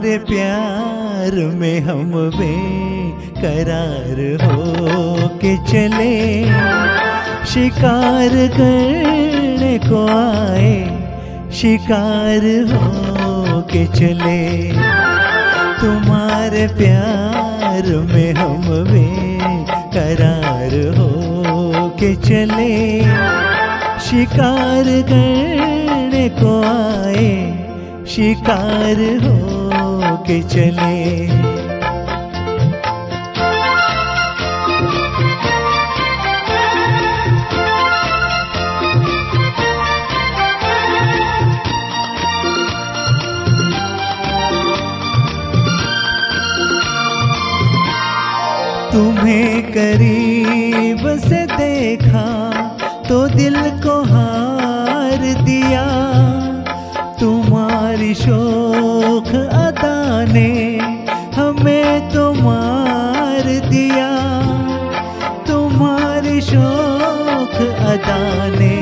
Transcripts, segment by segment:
तुम्हारे प्यार में हम बेकरार हो के चले, शिकार करने को आए, शिकार हो के चले। तुम्हारे प्यार में हम बेकरार हो के चले, शिकार करने को आए, शिकार हो के चले। तुम्हें करीब से देखा तो दिल को हार दिया, तुम्हारी शोख अदा ने हमें तो मार दिया, तुम्हारी शोख अदा ने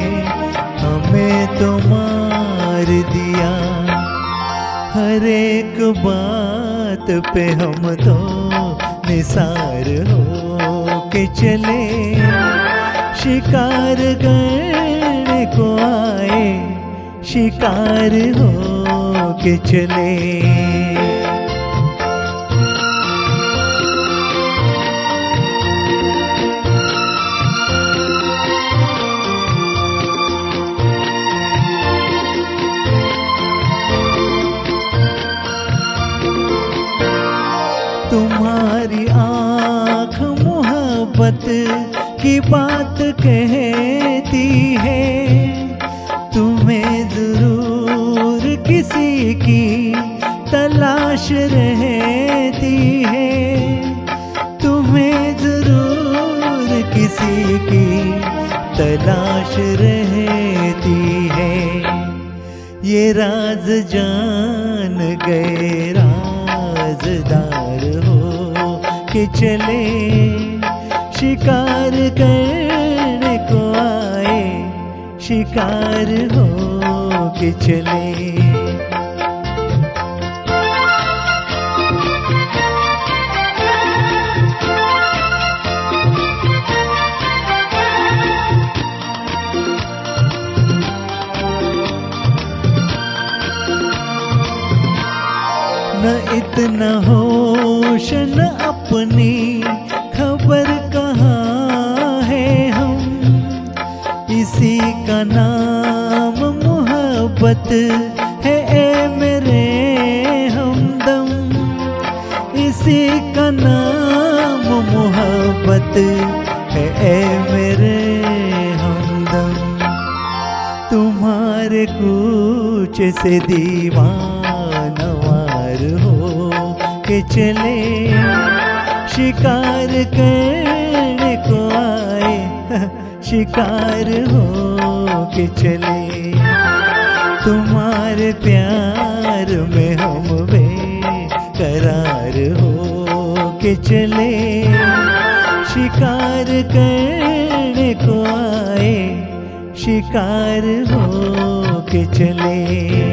हमें तो मार दिया। हर एक बात पे हम तो निसार हो के चले, शिकार करने को आए, शिकार हो के चले। तुम्हारी आँख मोहब्बत की बात कहती है, तुम्हें जरूर किसी की तलाश रहती है, तुम्हें जरूर किसी की तलाश रहती है। ये राज जान गए राज़दार हो के चले, शिकार करने को आए, शिकार हो के चले। न इतना होश न अपनी खबर कहाँ है हम, इसी का नाम मोहब्बत है ए मेरे हमदम, इसी का नाम मोहब्बत है ए मेरे हमदम। तुम्हारे कूच से दीवाना हो के चले, शिकार करने को आए, शिकार हो के चले। तुम्हारे प्यार में हम बेकरार हो के चले, शिकार करने को आए, शिकार हो के चले।